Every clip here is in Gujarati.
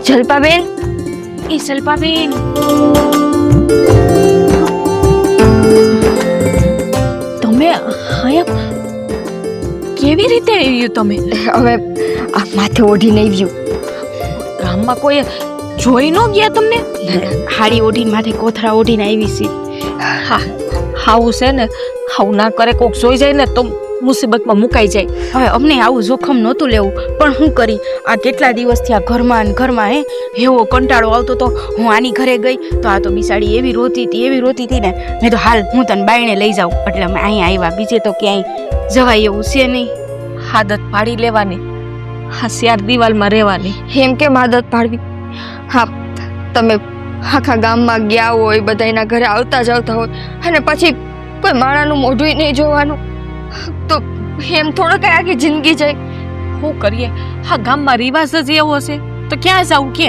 જલ્પાબેન, એ જલ્પાબેન, તમે અહીંયા કેવી રીતે આવ્યું? તમે હવે આ માથે ઓઢીને આવ્યું. ગામમાં કોઈ જોઈ ન ગયા તમને? હાડી ઓઢીને માથે કોથળા ઓઢીને આવી છે. હા, હાવું છે ને, હાવું ના કરે, કોક જોઈ જાય ને તો મુસીબતમાં મુકાઈ જાય. હવે અમને આવું જોખમ નહોતું લેવું, પણ શું કરી, આ કેટલા દિવસથી આ ઘરમાં ને ઘરમાં એવો કંટાળો આવતો તો હું આની ઘરે ગઈ તો આ તો બિસાડી એવી રોતી હતી ને, મેં તો હાલ હું તને બાયણે લઈ જાઉં, એટલે અમે અહીંયા આવ્યા. બીજે તો ક્યાંય જવાય એવું છે નહીં. આદત પાડી લેવાની, હાસિયાર દિવાલમાં રહેવાની. એમ કેમ આદત પાડવી? હા, તમે આખા ગામમાં ગયા હોય, બધાના ઘરે આવતા જતા હોય, અને પછી કોઈ માણાનું મોઢું નહીં જોવાનું, તો એમ થોડો કઈ આખી જિંદગી જાય. શું કરીએ? હા, ગામમાં રિવાજ જ એવો છે તો ક્યાં જાવું કે?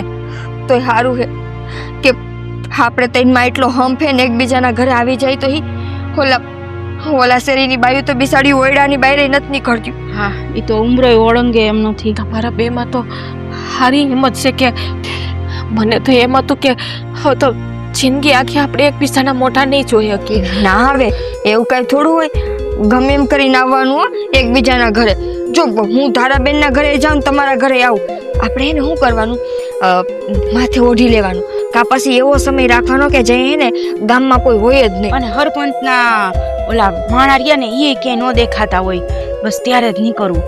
તો સારું છે કે આપણે તઈનમાં એટલો હંફ હે ને એકબીજાના ઘરે આવી જાય તો ઓલા શેરીની બાયું તો બિસાડી ઓયડાની બાયરે નથી નીકળતી. હા, એ તો ઉમરો ઓળંગે એમ નથી. તમારા બેમાં તો સારી હિંમત છે કે મને તો એમ હતું કે હવે તો જિંદગી આખી આપણે એકબીજાના મોઢા નહીં જોઈ શકીએ. ના આવે એવું કઈ થોડું હોય. ગમે એમ કરીને આવવાનું હો એકબીજાના ઘરે. જો હું ધારાબેનના ઘરે જાઉં, તમારા ઘરે આવું, આપણે એને શું કરવાનું, માથે ઓઢી લેવાનું, કા પછી એવો સમય રાખવાનો કે જે એને ગામમાં કોઈ હોય જ નહીં. અને હરપંચના ઓલા માણા રહ્યા ને એ ક્યાંય ન દેખાતા હોય, બસ ત્યારે જ નીકળવું.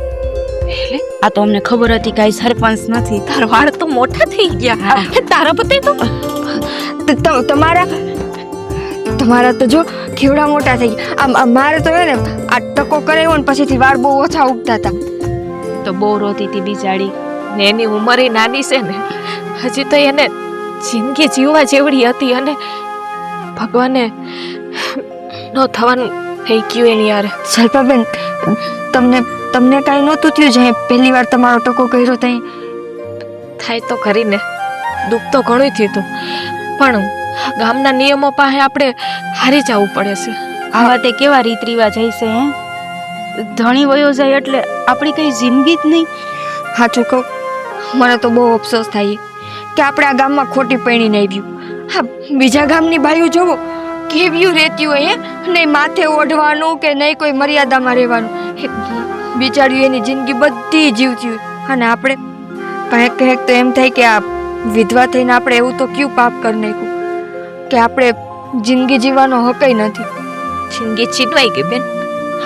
એટલે આ તો અમને ખબર હતી કે આ સરપંચ નથી. તારા વાળ તો મોટા થઈ ગયા. તારા પતિ તો તમારા તો જો કેવડા મોટા થઈ ગયા. મારે તો હે ને આ ટકો કરાવ્યો ને પછીથી વાળ બહુ ઓછા ઉગતા હતા. તો બહુ રોતી હતી બિચારી. ને એની ઉંમર નાની છે ને, હજી તો એને જિંદગી જીવવા જેવડી હતી, અને ભગવાને ન થવાનું થઈ ગયું એની યાર. જલ્પાબેન, તમને કાંઈ નહોતું થયું જે પહેલી વાર તમારો ટકો કર્યો ત્યાં? થાય તો ખરીને, દુઃખ તો ઘણું થયું હતું, પણ ગામના નિયમો પાસે આપણે હારી જવું પડે છે. આવા તે કેવા રીત રિવાજ હશે હે? ધણી વયો જાય એટલે આપણી કઈ જિંદગી જ નહીં. સાચું કહું, મને તો બહુ અફસોસ થાય કે આપણે આ ગામમાં ખોટી પૈણીને આવ્યું. હા, બીજા ગામની બાયું જોવો કેવ્યું રહેતી હોય હે, નહીં માથે ઓઢવાનું કે નહીં કોઈ મર્યાદામાં રહેવાનું. બિચાર્યું એની જિંદગી બધી જીવતી હોય, અને આપણે કંઈક તો એમ થાય કે આ વિધવા થઈને આપણે એવું તો ક્યું પાપ કરી નાખ્યું કે આપણે જિંદગી જીવવાનો હકય નથી. જિંદગી છીનવાઈ ગઈ બેન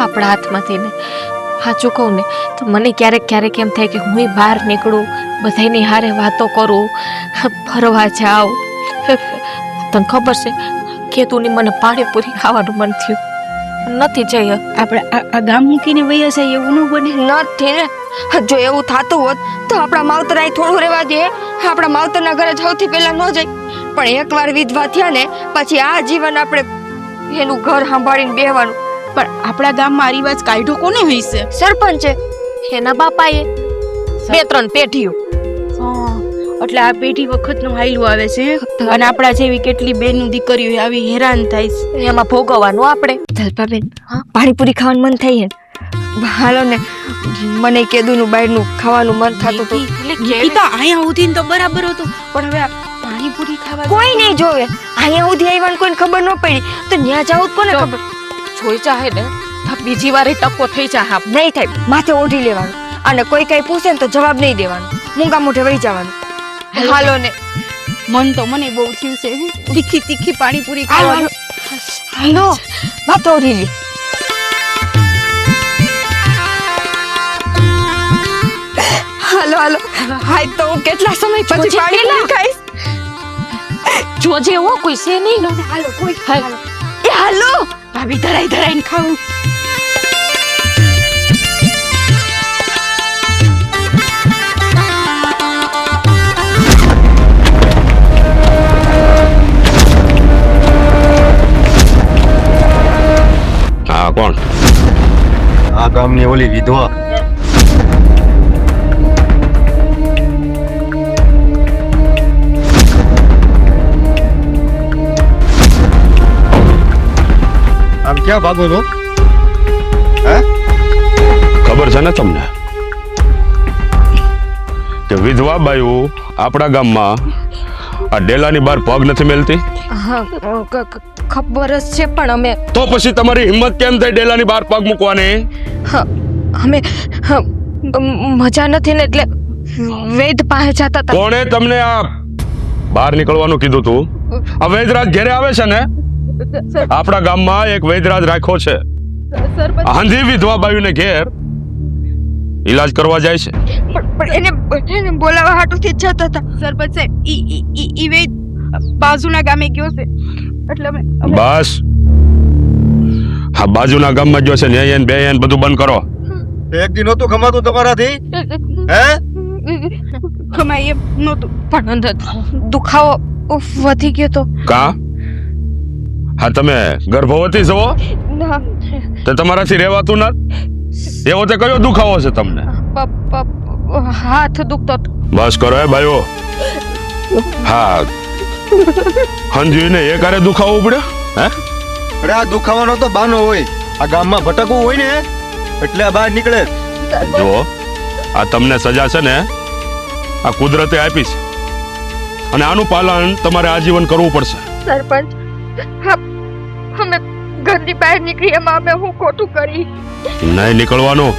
આપણા હાથમાંથી ને. સાચું કહું ને તો મને ક્યારેક એમ થાય કે હું બહાર નીકળું, બધાની હારે વાતો કરું, ફરવા જાઉં. તને ખબર છે કેતુની મને પાણીપુરી ખાવાનું મન થયું, નથી જઈ. આપણે આ ગામ મૂકીને વહી હશે એવું ન બને. નથી ને, જો એવું થતું હોત તો આપણા માવતર અહીં થોડું રહેવા દે. આપણા માવતરના ઘરે સૌથી પહેલા ન જાય, પણ એકવાર વિધવા થયા ને પછી આ જીવન આપણે એનું ઘર સંભાળીને બેહવાનું. પણ આપણા ગામમાં રિવાજ કાઢ્યો કોને હશે? સરપંચે, એના બાપાએ 2-3 પેઢીઓ. એટલે આ પેઢી વખતનું હાયલું આવે છે, અને આપણા જેવી કેટલી બેનું દીકરીઓ આવી હેરાન થાય છે. એમાં ભોગવવાનું આપણે. જલ્પાબેન, પાણીપુરી ખાવાનું મન થાય ને? હાલો ને, મને કેદુનું બહારનું ખાવાનું મન થતું હતું. એ તો અહીંયા ઉધીને તો બરાબર હતું, પણ હવે પાણીપુરી ખાવા કોઈ નહીં જોવે. અહીંયા ઉધી આવ્યાને કોઈને ખબર ન પડી તો ત્યાં જાવ કોને ખબર? જોઈ ચાહે ને બીજી વાર ટકો થઈ જાય. નહીં થાય, માથે ઓઢી લેવાનું, અને કોઈ કઈ પૂછે ને તો જવાબ નહીં દેવાનું, મૂંગા મોઢે વહી જવાનું. હાલો ને, મન તો મને બહુ થયું છે તીખી પાણીપુરી ખાવાનું. હાલો, માથે ઓઢી લે. હાલો, હાય તો હું કેટલા સમય પછી પાણીપુરી ખાઈશ. જોજે હો, કોઈ છે નહીં. હાલો, કોઈ હાલો, ભાભી ધરાઈને ખાવું. હા, કોણ? આ ગામની ઓલી વિધવા. આમ ક્યાં ભાગો છો? હે? ખબર છે ને તમને? કે વિધવા બાયુ આપણા ગામમાં આ ડેલાની બહાર પગ નથી મેલતી? હા ખબર જ છે, પણ અમે તો પછી તમારી હિંમત કેમ થઈ ડેલાની બહાર પગ મૂકવાની? હા, અમે હા, મજા નથી ને એટલે વૈદ પાસે જતા હતા. કોણે તમને આ બહાર નીકળવાનું કીધું તું? આ વૈદરાજ ઘેરે આવે છે ને? આપણા ગામમાં એક વૈદરાજ રાખ્યો છે. હાંજી વિધવા બાયુને ઘેર ઈલાજ કરવા જાય છે. પણ એને બોલાવા હાટુથી જ જતા હતા સરપંચ સાહેબ. ઈ વેદ બાજુના ગામે ગયો છે એટલે અમે બસ હા, બાજુના ગામમાં ગયો છે ને એને બે એને બધું બંધ કરો. એક દી નહોતું ખમાતું તમારાથી? હે? ખમાય એમ નહોતું. પણ અંદર દુખાવો વધી ગયો તો. કા હા, તમે ગર્ભવતી છો તો તમારાથી રહેવાતું ના? એવો તે કયો દુખાવો છે તમને? હાથ દુખતો હતો. બસ કરો એ ભાઈઓ. હા, હંજીને એ કારે દુખાવો ઉપડ્યો? હે? અરે આ દુખાવાનો તો બાનો હોય. આ ગામમાં ભટકવું હોય ને એટલે આ બહાર નીકળે. જો આ તમને સજા છે ને આ કુદરતે આપી છે અને આનું પાલન તમારે આજીવન કરવું પડશે. સરપંચ અમે ઘરની બહાર નીકળી એમાં અમે હું ખોટું કરી? નહીં નીકળવાનું.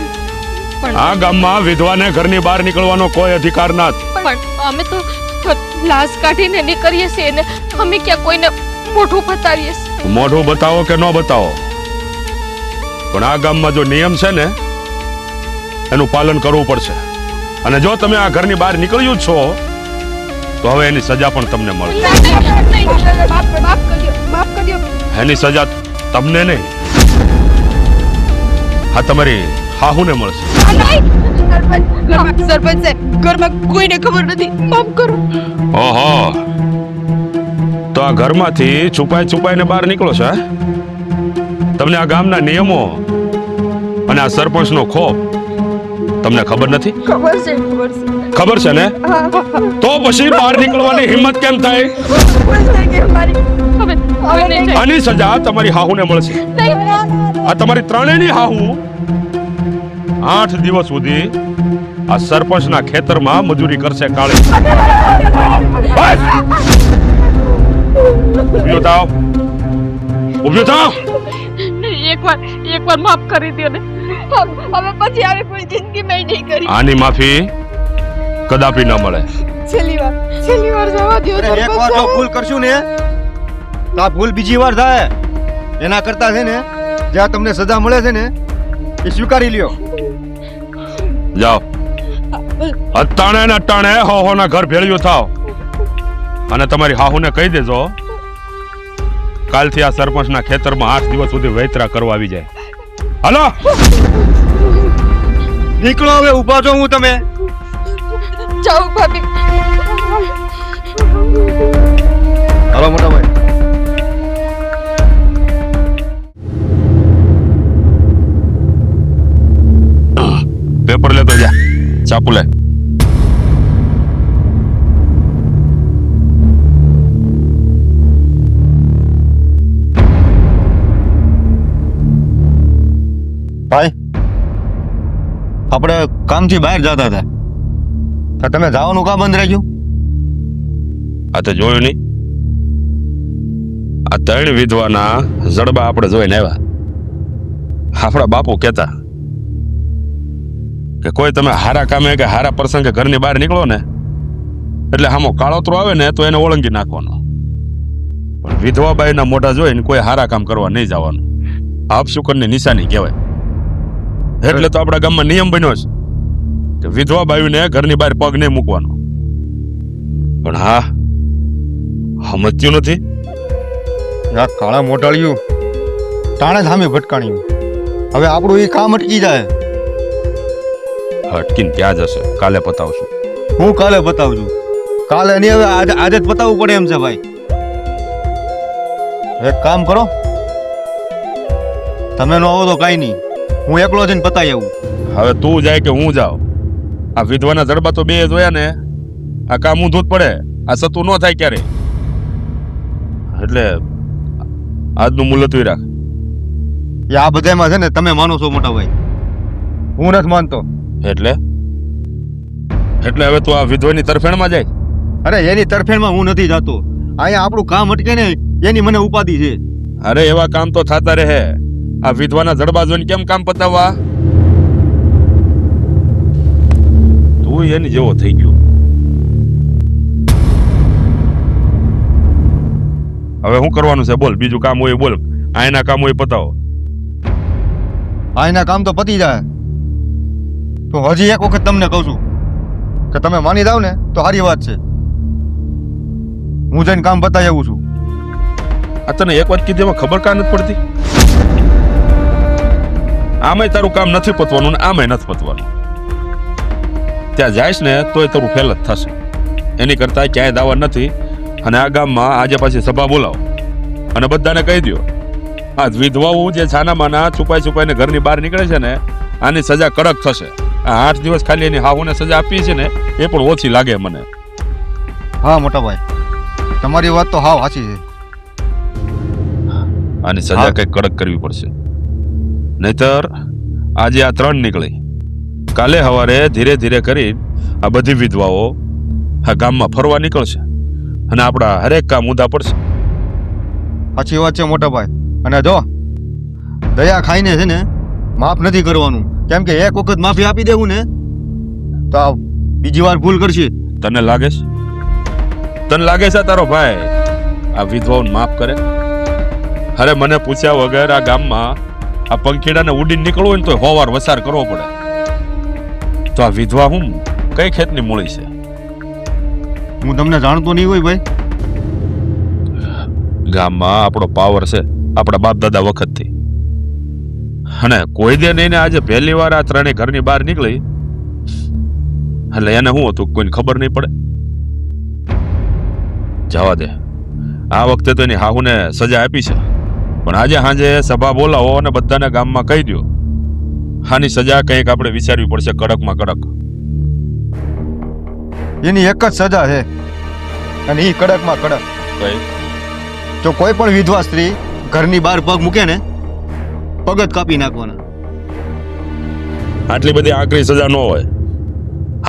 આ ગામમાં વિધવાને ઘરની બહાર નીકળવાનો કોઈ અધિકાર નથી. પણ અમે તો લાશ કાઢીને નીકળીએ છીએ ને અમે ક્યાં કોઈને મોઢું બતાવીએ છીએ? મોઢું બતાવો કે ન બતાવો, પણ આ ગામમાં જો નિયમ છે ને એનું પાલન કરવું પડશે. અને જો તમે આ ઘરની બહાર નીકળ્યું જ છો તો હવે એની સજા પણ તમને મળશે. માફ કર્યો. એની સજા તમને નહીં, હા તમારી હાહુને મળશે. સરપંચ સાહેબ, ઘરમાં કોઈને ખબર નથી, માફ કરો. ઓહો, તો આ ઘરમાંથી છુપાઈને બહાર નીકળો છો? હે? તમને આ ગામના નિયમો અને આ સરપંચનો ખોફ તમને ખબર નથી? ખબર છે. ખબર છે ને? તો પછી બહાર નીકળવાની હિંમત કેમ થાય? આની સજા તમારી હાહુને મળશે. આ તમારી ત્રણેયની હાહુ 8 દિવસ સુધી આ સરપંચના ખેતરમાં મજૂરી કરશે કાળી. બસ! ઊભી થાવ. ઊભી થાવ. એકવાર માફ કરી દો ને. હવે પછી આવી કોઈ જિંદગીમાં નહીં કરી. આની માફી કદાપી ન મળે. છેલ્લી વાર જવા દો. અરે એક વાર જો ભૂલ કરશું ને તો આ ભૂલ બીજી વાર થાય. એના કરતા છે ને જ્યાં તમને સજા મળે છે ને એ સ્વીકારી લ્યો. જાઓ અટાણે ને અટાણે હોના ઘર ભેળ્યું થાવ અને તમારી હાહુને કહી દેજો કાલથી આ સરપંચના ખેતરમાં 8 દિવસ સુધી વૈતરા કરવા આવી જાય. હાલો નીકળો હવે, ઊભા છો હું તમે. જાઓ ભાભી. હાલો મોટા ભાઈ. પેપર લેતો જા, ચાપુ લે. ભાઈ આપણે કામથી બહાર જતા હતા તો તમે જવાનું કામ બંધ રાખ્યું? આ તો જોયું નહીં? આ 3 વિધવાના જડબા આપણે જોઈને આવ્યા. આપણા બાપુ કહેતા કે કોઈ તમે હારા કામે કે હારા પ્રસંગે ઘરની બહાર નીકળો ને એટલે હામો કાળોતરો આવે ને તો એને ઓળંગી નાખવાનો, પણ વિધવા બાઈના મોઢા જોઈને કોઈ હારા કામ કરવા નહીં જવાનું. આપશુકનની નિશાની કહેવાય. એટલે તો આપણા ગામમાં નિયમ બન્યો છે કે વિધવા બાયુને ઘરની બહાર પગ નહીં મૂકવાનો. પણ હા, સમજ્યું નથી. આ કાળા મોટાળિયું તાણે સામે ભટકાણ્યું. હવે આપણું એ કામ અટકી જાય. હટકીને ક્યાં જશે? કાલે પતાવશું. હું કાલે બતાવજો. કાલે નહીં, હવે આજે જ બતાવવું પડે એમ છે ભાઈ. એક કામ કરો, તમે ન આવો તો કાંઈ નહીં, હું એકલો જઈને પતાવી આવું. હવે તું જાય કે હું જાઉં? આ વિધવાના જડબા તો બે જોયા ને, આ કામ ઊંધું જ પડે. આ સતું ન થાય ક્યારે. એટલે આજનું મુલતવી રાખ. એ આ બધામાં છે ને તમે માનો છો મોટા ભાઈ, હું નથી માનતો. એટલે એટલે હવે તું આ વિધવાની તરફેણમાં જાય? અરે એની તરફેણમાં હું નથી જાતો. અહીંયા આપણું કામ અટકે ને એની મને ઉપાધિ છે. અરે એવા કામ તો થતા રહે. આ વિધવાના જડબા જોઈને કેમ કામ પતાવવા? તું એની જેવો થઈ ગયો. હવે શું કરવાનું છે બોલ? બીજું કામ હોય બોલ, આયના કામ હોય પતાવો. અહીંના કામ તો પતી જાય. તો હજી એક વખત તમને કહું છું કે તમે માની જાવ ને તો સારી વાત છે. હું જઈને કામ પતાવી આવું છું. આ તને એક વાત કીધી એમાં ખબર કા નથી પડતી? આમાંય તારું કામ નથી પતવાનું ને આમાંય નથી પતવાનું. ત્યાં જાઈશ ને તોય તારું ફેલ જ થશે. એની કરતા ક્યાંય દાવા નથી. અને આ ગામમાં આજે પાછી સભા બોલાવો અને બધાને કહી દો આ વિધવાઓ જે છાનામાના છુપાઈ છુપાઈને ઘરની બહાર નીકળે છે ને આની સજા કડક થશે. આ 8 દિવસ ખાલી એની હાહુને સજા આપી છે ને એ પણ ઓછી લાગે મને. હા મોટા ભાઈ, તમારી વાત તો હાવ સાચી છે. આની સજા કઈ કડક કરવી પડશે, નહીતર આજે આ 3 નીકળી, કાલે સવારે ધીરે ધીરે કરી આ બધી વિધવાઓ આ ગામમાં ફરવા નીકળશે અને આપણા હરેક કામ ઊંધા પડશે. સાચી વાત છે મોટા ભાઈ. અને જો દયા ખાઈને છે ને માફ નથી કરવાનું, કેમ કે એક વખત માફી આપી દેવું ને તો આ બીજી વાર ભૂલ કરશે. તને લાગે છે તારો ભાઈ આ વિધવાઓને માફ કરે? અરે મને પૂછ્યા વગર આ ગામમાં આ પંખીડાને ઉડીને નીકળવું હોય ને તો હોવાર વસાર કરવો પડે. તો આ વિધવા હું કઈ ખેતની મૂળી છે? હું તમને જાણતો નહીં હોય ભાઈ. ગામમાં આપણો પાવર છે આપણા બાપ દાદા વખતથી. અને કોઈ દે નહીં ને આજે પહેલી વાર આ 3 ઘરની બહાર નીકળી એટલે એને શું હતું કોઈને ખબર નહીં પડે. જવા દે, આ વખતે તો એની હાહુને સજા આપી છે, પણ આજે સાંજે સભા બોલાવો અને બધાને ગામમાં કહી દો આની સજા કંઈક આપણે વિચારવી પડશે, કડકમાં કડક. એની એક જ સજા છે અને એ કડકમાં કડક. જો કોઈ પણ વિધવા સ્ત્રી ઘરની બહાર પગ મૂકે ને પગ જ કાપી નાખવાના. આટલી બધી આકરી સજા ન હોય.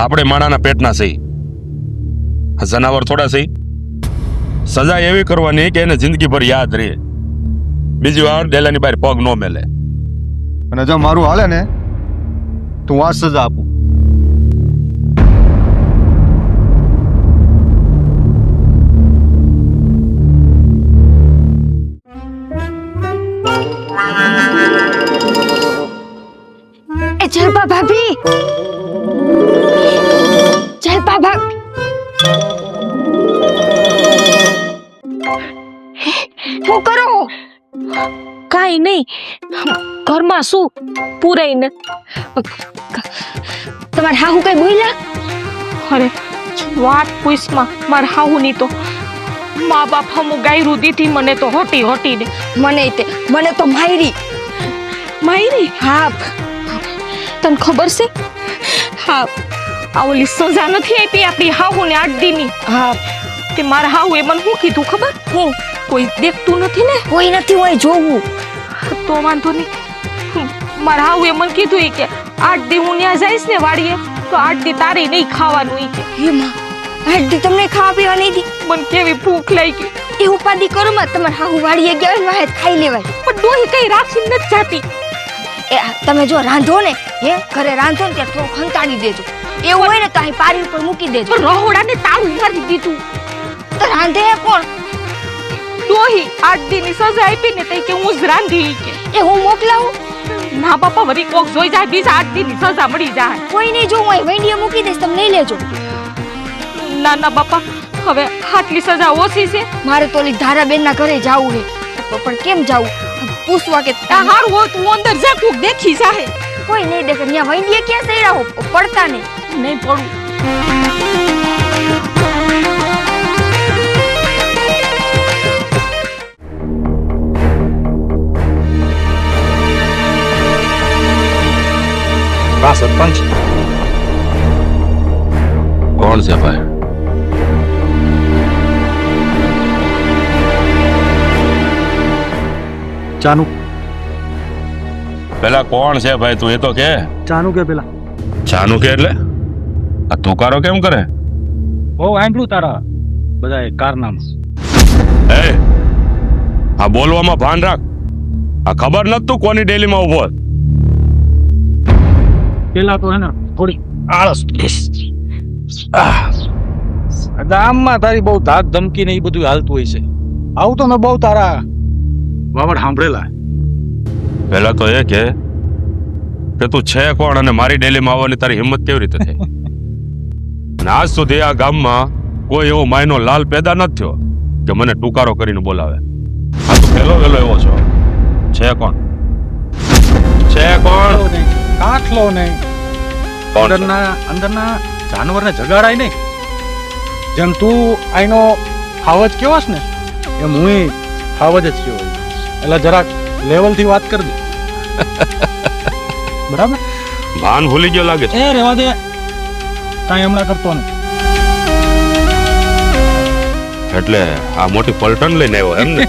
આપણે માણાના પેટના સહી, જનાવર થોડા સહી. સજા એવી કરવાની કે એને જિંદગીભર યાદ રહે, બીજી વાર ડેલાની બહાર પગ ન મેલે. અને જો મારું હાલે ને તો હું આ સજા આપું. એ જલપા ભાભી, જલપા ભાભી, શું કરો? કાંઈ નહીં, ઘરમાં શું પૂરાઈને. તમારે હાહુ કઈ બોલ્યા? અરે વાત પૂછમાં માર હાહુની તો મા બાપ હમું ગાયરું દીધી મને તો હોટી હોટીને. મને તો માયરી. હા, તને ખબર છે? હા, આ ઓલી સજા નથી આપી આપણી હાહુને 8 દીની. હા, તે મારા હાહુ એ મને શું કીધું ખબર? હું કોઈ દેખતું નથી ને? કોઈ નથી હોય જોવું. તો વાંધો નહીં. મારા હાહુ એ મને કીધું કે 8 દી હું ત્યાં જઈશ ને વાડીએ તો 8 દી તારે નહીં ખાવાનું. ઈ કે હે માં, આડી તમને ખાવા પીવા નહીં દી? મને કેવી ભૂખ લાગી. એ ઉપાધિ કરો માં, તમારે હાહુ વાડીએ ગયા હોય ને વાહે ખાઈ લેવાય. પણ ડોહી કઈ રાખી નથી જાતી. એ તમે જો રાંધો ને, ઘરે રાંધો ને ત્યારે થોડું ખંતાડી દેજો. એવું હોય ને તો અહીં પારી ઉપર મૂકી દેજો. પણ રહોડાને તાળું મારી દીધું. તો રાંધે કોણ? ડોહી 8 દીની સજા આપી ને તઈ કે હું જ રાંધી કે. એ હું મોકલાવું? ના બાપા, વળી કોક જોઈ જાય બીજા 8 દીની સજા મળી જાય. કોઈ નહીં, જો હું અહીં વૈંડીએ મૂકી દઈશ, તમે લઈ લેજો. ના ના બાપા, હવે આટલી સજા ઓછી છે. મારે તો ઓલી ધારાબેન ના ઘરે જાવું છે, પણ કેમ જાવું? પૂછવા કે આ હારું હોય તું અંદર જા, કોક દેખી જાહે. કોઈ નહીં દેખે. ત્યાં વૈંડીએ ક્યાં સૈડા હો, પડતા નહીં. નહીં પડું. હા સરપંચ. કોણ છે ભાઈ? ચાનુ. પેલા કોણ છે ભાઈ તું એ તો કે. ચાનુ કે પેલા ચાનુ કે એટલે આ તુકારો કેમ કરે? બહુ આંબળું તારા બધા કારનામા. એ આ બોલવામાં ભાન રાખ. આ ખબર નથી તું કોની ડેલીમાં ઉભો? પેલા તો હે ને થોડી આળસ ગામમાં તારી બહુ ધાક ધમકી ને એ બધું હાલતું હોય છે. આવું તો મેં બહુ તારા વાવડ સાંભળેલા. પહેલા તો એ કે તું છે કોણ અને મારી ડેલીમાં આવવાની તારી હિંમત કેવી રીતે થઈ? અને આજ સુધી આ ગામમાં કોઈ એવો માયનો લાલ પેદા નથી થયો કે મને ટુકારો કરીને બોલાવે. આ તો પહેલો વેલો એવો છો. છે કોણ? છે કોણ? કાટલો નહીં. કોણ છે? અંદરના જાનવરને જગાડાય નહીં. જેમ તું આઈનો હાવજ કેવાસ ને એમ હું હાવજ જ કેવો. એટલે જરાક લેવલથી વાત કરી દે. બરાબર? ભાન ભૂલી ગયો લાગે છે. એ રેવા દે, કાંઈ હમણાં કરતો નહીં. એટલે આ મોટી પલટન લઈને આવ્યો એમ ને?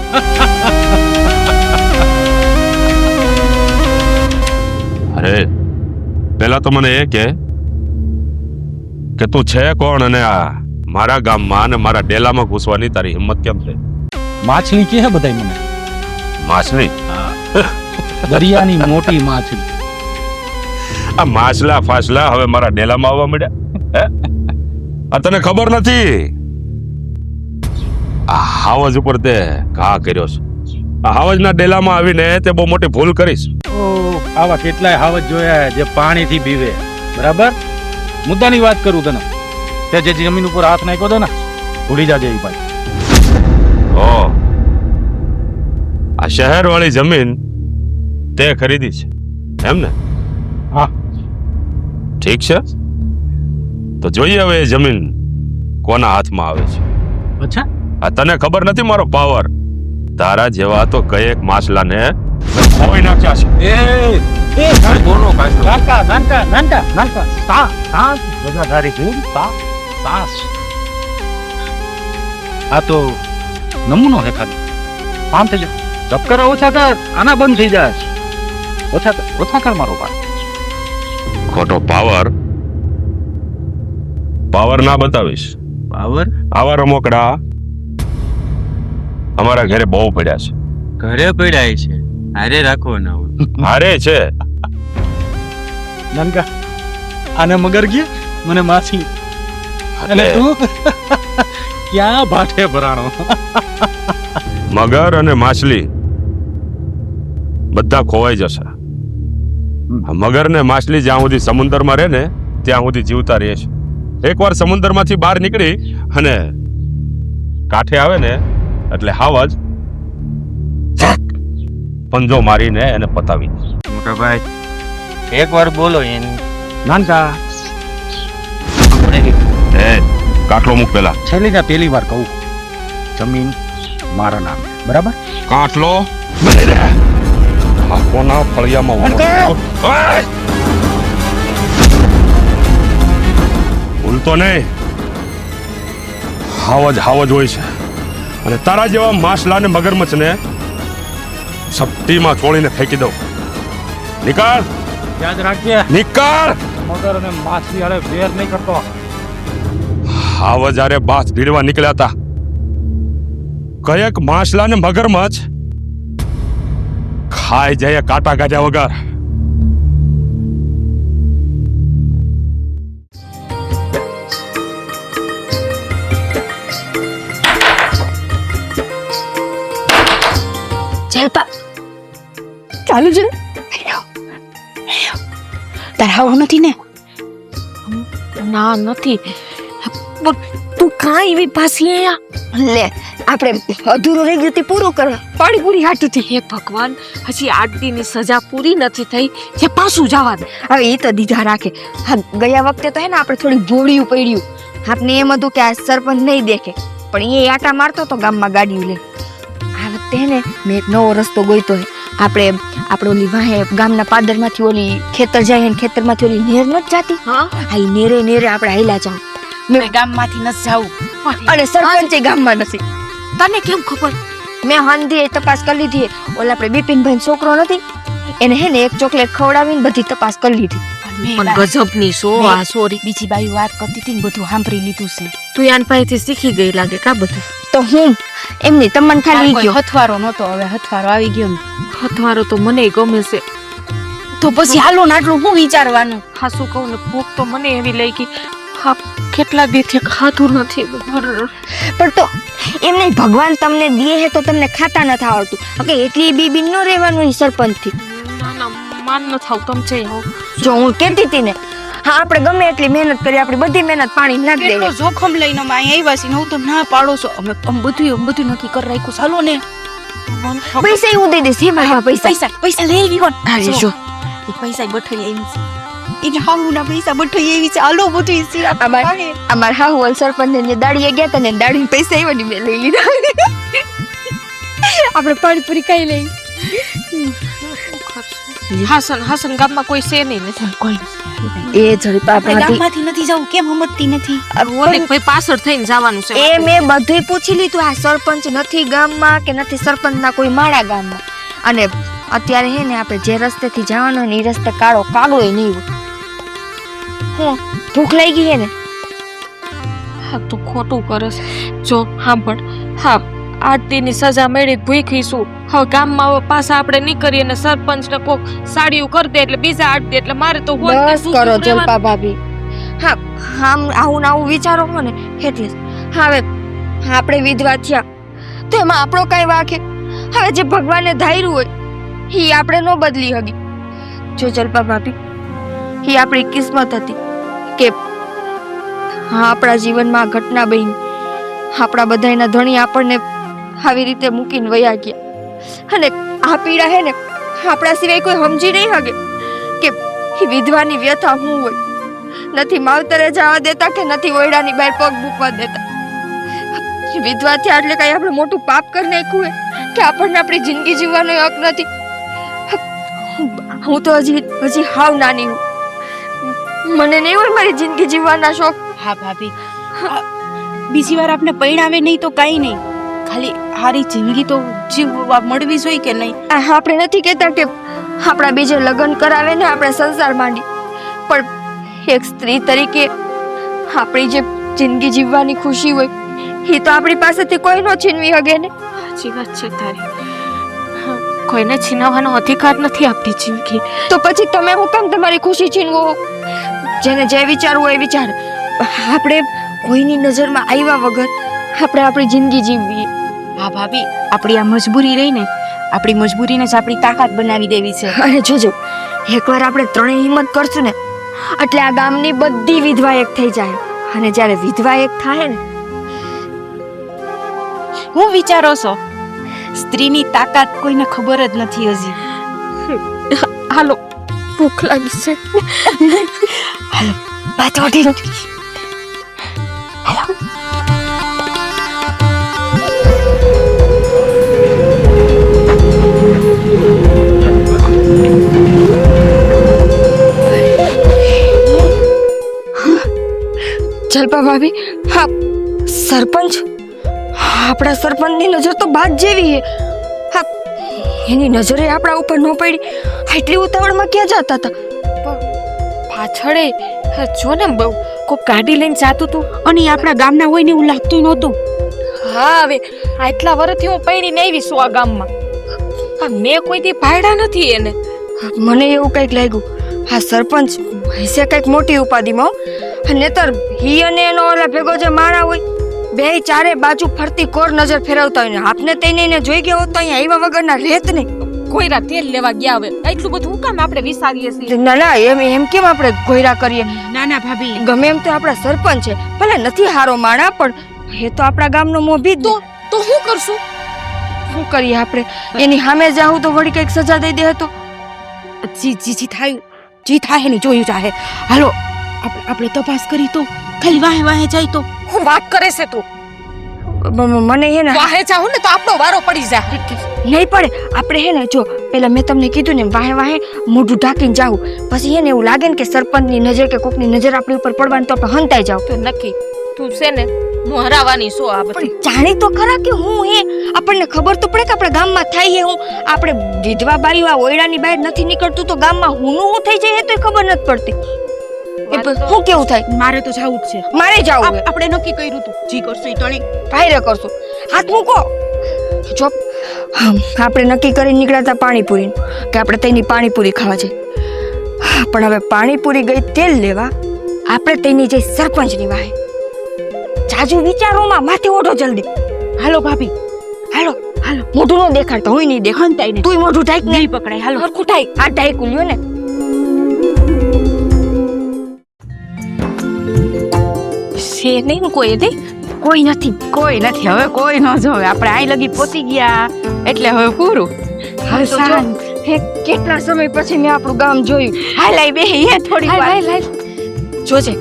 અરે પેલા તો મને એ કે તું છે કોણ અને આ મારા ગામમાં અને મારા ડેલામાં ઘૂસવાની તારી હિંમત કેમ થઈ? માછલી કે હે બધાય મને. માછલી? દરિયાની મોટી માછલી. આ માછલા ફાસલા હવે મારા ડેલામાં આવવા મળ્યા? હે? આ તને ખબર નથી આ હાવજ ઉપર તે ઘા કર્યો છે. આ હાવજના ડેલામાં આવીને તે બહુ મોટી ભૂલ કરીશ. આવા કેટલાય હાવજ જોયા જે પાણીથી પીવે. બરાબર? મુદ્દાની વાત કરું તને. તે જે જમીન ઉપર હાથ નાખ્યો હતો ને ભૂલી જાજે એ ભાઈ. ઓ આ શહેર વાળી જમીન તે ખરીદી છે એમ ને? હા. ઠીક છે તો જોઈએ હવે એ જમીન કોના હાથમાં આવે છે. અચ્છા, આ તને ખબર નથી મારો પાવર? તારા જેવા તો કયેક માછલાને ખોઈ નાખ્યા છે. એ બોલો નાનકા બધા તારી જોયું સાસ. આ તો નમૂનો છે ખાલી. આમ થઈ જાય ચક્કર ઓછા કર, આના બંધ થઈ જાય. ઓછા કર મારો ભાઈ. ખોટો પાવર ના બતાવીશ. પાવર આવા રમકડા અમારા ઘરે બહુ પડ્યા છે. ઘરે પડ્યા છે, હારે રાખો ના હોય. હારે છે. નાનકા આને મગર ગયા મને માછી. અને તું ક્યાં ભાઠે ભરાણો? મગર અને માછલી બધા ખોવાઈ જશે. મગર ને માછલી જ્યાં સુધી સમુદ્રમાં રહે ને ત્યાં સુધી જીવતા રહે છે. એકવાર સમુદ્રમાંથી બહાર નીકળી અને કાંઠે આવે ને એટલે હાવજ પંજો મારીને એને પતાવી દે. મોટા ભાઈ એક વાર બોલો એને. નાનકા એ કાટલો મૂક પેલા. છેલ્લી ને પેલી વાર કહું, જમીન મારા નામે. બરાબર? કાટલો બની રહે. આ કોના ફળિયામાં ભૂલતો નહીં. હાવજ હોય છે અને તારા જેવા માછલા ને મગરમચ્છ ને સપટીમાં ચોળીને ફેંકી દઉં. નિકાળ યાદ રાખજે, નિકાળ. મગર અને માછલી હારે વેર નહીં કરતો. હાવજ જ્યારે બાસ ભીડવા નીકળ્યા હતા કયેક માછલા ને મગરમચ્છ ખાઈ જાય કાંટા કાઢ્યા વગર. જલપા ચાલુ છે તાર હાવ નથી ને? ના નથી. તું કાં એવી પાછી આયા? લે આપણે અધૂરું રહી ગયું તે પૂરું કરવા પાણીપુરી હાટું થી. હે ભગવાન, હજી 8 દીની સજા પૂરી નથી થઈ જે પાછું જવા દે. હવે એ તો દીધા રાખે. હા ગયા વખતે તો હે ને આપણે થોડી ભોળિયું પડ્યું. આપને એમ હતું કે આ સરપંચ નહીં દેખે પણ એ આટા મારતો તો ગામમાં ગાડીઓ લે. આ વખતે હે ને મેં એક નવો રસ્તો ગોઈતો હે. આપણે ઓલી વાહે ગામના પાદરમાંથી ઓલી ખેતર જાય ને ખેતરમાંથી ઓલી નેર નથી જાતી. હા, આ ઈ નેરે આપણે હાઈલા જાવ. મેં ગામમાંથી ન જાઉં. અને સરપંચ ગામમાં નથી. તને કેમ ખબર? મેં હંધી તપાસ કરી લીધી. ઓલા આપણે બિપિનભાઈ છોકરો નથી એને હે ને એક ચોકલેટ ખવડાવીને બધી તપાસ કરી લીધી. પણ ગજબની સો આ સોરી બીજી બાઈ વાત કરતી હતી ને બધું સાંભળી લીધું છે. તું યાન પાસેથી શીખી ગઈ લાગે કા બધું. તો હું એમની તમને ખાલી કોઈ ગયો હથવારો નહોતો, હવે હથવારો આવી ગયો ને. હથવારો તો મને ગમે છે. તો પછી હાલો ને આટલું શું વિચારવાનું. હા શું કહું ને ભૂખ તો મને એવી લઈ ગઈ. હા કેટલા દીથી ખાધું નથી. પણ તો એમ નહીં, ભગવાન તમને દે હે તો તમને ખાતા નથી આવડતું. ઓકે, એટલી બીબી ન રહેવાનું ઈ સરપંચથી. ના ના માન ન થાવ તમ છે. જો હું કહેતી હતી ને, હા આપણે ગમે એટલી મહેનત કરી, આપણી બધી મહેનત પાણી નાખી કેટલો દઈએ. જોખમ લઈને અમે અહીંયા આવ્યા છીએ ને હું તો ના પાડો છો. અમે બધું નક્કી કરી રાખ્યું. ચાલો ને. પૈસા હું દઈ દઈશ. એમાં પૈસા પૈસા લઈ આવી કોણ? હા, જો, જો. એ પૈસા બઠોઈ આવી છે. એને હાહુના પૈસા બઠોઈ આવી છે. હાલો બધું સિરા અમાર હા હું સરપંચ ને દાડીએ ગયા હતા ને દાડી પૈસા આવ્યા મેં લઈ લીધા. આપણે પાણીપુરી ખાઈ લઈ. હાસન ગામમાં કોઈ છે નહીં ને. એ ઝડપા ગામમાંથી નથી જવું કેમ સમજતી નથી. ઓલે ભાઈ પાછળ થઈને જવાનું છે. એ મેં બધુંય પૂછી લીધું. આ સરપંચ નથી ગામમાં કે નથી સરપંચના કોઈ માળા ગામમાં. અને અત્યારે હે ને આપણે જે રસ્તેથી જવાનું ને એ રસ્તે કાળો કાગડોય નહીં હોય. હું ભૂખ લાગી હે ને. હા તું ખોટું કરસ. જો સાંભળ, હા 8 દીની સજા મળી ભૂખીશું. હવે ગામમાં હવે પાછા આપણે નીકળીએ ને સરપંચ ને કોક સાડીઓ કરી દે એટલે બીજા 8 દે એટલે મારે તો હોય બસ કરો જલપા ભાભી. હા આમ આવું ને આવું વિચારો હો ને એટલે હવે આપણે વિધવા થયા તો એમાં આપણો કઈ વાંકે. હવે જે ભગવાને ધાર્યું હોય એ આપણે ન બદલી હકી. જો જલપા ભાભી, એ આપણી કિસ્મત હતી કે હા આપણા જીવનમાં આ ઘટના બની. આપણા બધાના ધણી આપણને આવી રીતે મૂકીને વયા ગયા. અને આ પીડા હે ને આપણા સિવાય કોઈ સમજી નહીં શકે કે એ વિધવાની વ્યથા શું હોય. નથી માવતરે જવા દેતા કે નથી ઓયડાની બહાર પગ મૂકવા દેતા. વિધવા થયા એટલે કઈ આપણે મોટું પાપ કરી નાખ્યું હે કે આપણને આપણી જિંદગી જીવવાનો હક નથી. હું તો હજી હાવ નાની હું. મને નહીં હોય મારી જિંદગી જીવવાના શોખ. હા ભાભી, બીજી વાર આપણે પરિણામે નહીં તો કઈ નહીં, ખાલી હારી જિંદગી તો જીવવા મળવી જોઈએ કે નહીં. આપણે નથી કહેતા કે આપણા બીજે લગ્ન કરાવે ને આપણે સંસાર માંડી, પણ એક સ્ત્રી તરીકે આપણી જે જિંદગી જીવવાની ખુશી હોય એ તો આપણી પાસેથી કોઈ ન છીનવી શકે ને. સાચી વાત છે તારી. કોઈને છીનવવાનો અધિકાર નથી આપણી જિંદગી. તો પછી તમે હું કામ તમારી ખુશી છીનવો? જેને જે વિચારવું હોય એ વિચાર. આપણે કોઈની નજરમાં આવ્યા વગર આપણે આપણી જિંદગી જીવવી. હા ભાભી, આપણી આ મજબૂરી રહી ને, આપણી મજબૂરીને જ આપણી તાકાત બનાવી દેવી છે. અને જોજો એકવાર આપણે ત્રણેય હિંમત કરશું ને એટલે આ ગામની બધી વિધવા એક થઈ જાય. અને જ્યારે વિધવા એક થાય ને, હું વિચારો છો? સ્ત્રીની તાકાત કોઈને ખબર જ નથી હજી. હાલો ભૂખ લાગી છે. વાત ઓઢી જલપા ભાભી, હા સરપંચ, આપણા સરપંચની નજર તો બાદ જેવી છે. હા એની નજરે આપણા ઉપર ન પડી. આટલી ઉતાવળમાં ક્યાં જતા હતા? પાછળે જો ને કોક ગાડી લઈને જાતું તું. અને એ આપણા ગામના હોય ને એવું લાગતું નહોતું. હા હવે આટલા વર્ષથી હું પૈણીને આવી છું આ ગામમાં. મેં કોઈથી ભાયડા નથી એને. મને એવું કંઈક લાગ્યું હા સરપંચ હશે કંઈક મોટી ઉપાધિમાં. નહીતર હી અને એનો ઓલા ભેગો જે માણા હોય બે ચારે બાજુ ફરતી કોર નજર ફેરવતા હોય ને આપને તેને જોઈ ગયા હોત તો અહીંયા આવ્યા વગરના રહેત નહીં. કોઈરા તેલ લેવા ગયા હવે એટલું બધું હું કામ આપણે વિચારીએ છીએ. ના ના એમ કેમ આપણે ગોયરા કરીએ? ના ના ભાભી, ગમે એમ તો આપણા સરપંચ છે, ભલે નથી હારો માણા પણ એ તો આપણા ગામનો મોભી જ. તો શું કરશું? શું કરીએ આપણે? એની સામે જાવું તો વળી કંઈક સજા દઈ દે તો. જી થાય ને જોયું ચાહે. હાલો આપણે તપાસ કરી તો ખાલી વાહે વાહે જાય તો. હું વાત કરે છે તું? મને હે ને વાહે જાઉં ને તો આપણો વારો પડી જાય. નહીં પડે. આપણે હે ને જો પેલા મેં તમને કીધું ને વાહે વાહે મોઢું ઢાંકીને જાવું. પછી હે ને એવું લાગે ને કે સરપંચની નજર કે કોકની નજર આપણી ઉપર પડવાની તો આપણે હંતાઈ જાવ. તો નક્કી તું છે ને હું હરાવાની શું આ બધી પણ જાણે તો ખરા કે હું હે આપણને ખબર તો પડે કે આપણા ગામમાં થાય હે હું આપણે વિધવા બાઈઓ આ ઓયડાની બહાર નથી નીકળતું તો ગામમાં હું થઈ જાય એ તો ખબર નથી પડતી એ શું કેવું થાય મારે તો જવું જ છે મારે જાવું હે. આપણે નક્કી કર્યું હતું જી કરશું ઈ ટણી ભાઈરે કરશું હાથ મૂકો જો આપણે નક્કી કરી નીકળ્યા હતા પાણીપુરીનું કે આપણે તેની પાણીપુરી ખાવા છે પણ હવે પાણીપુરી ગઈ તેલ લેવા આપણે તેની જે સરપંચની વાહે જાજુ વિચારોમાં માથે ઓઢો જલ્દી હાલો ભાભી હાલો હાલો મોઢું નો દેખાડતો હું નહીં દેખાડતો હંતાઈને તું મોઢું ઢાંક ને નહીં પકડાય હાલો હરખું ઢાંક આ ઢાંકું લ્યો ને છે નહીં કોઈ દે કોઈ નથી હવે કોઈ ન જોવે આપણે આઈ લગી પહોંચી ગયા એટલે હવે પૂરું હવે તો જો, શાંત હે કેટલા સમય પછી મેં આપણું ગામ જોયું હાલ આઈ બે હે થોડી હાલ, વાર હાલ, જોજે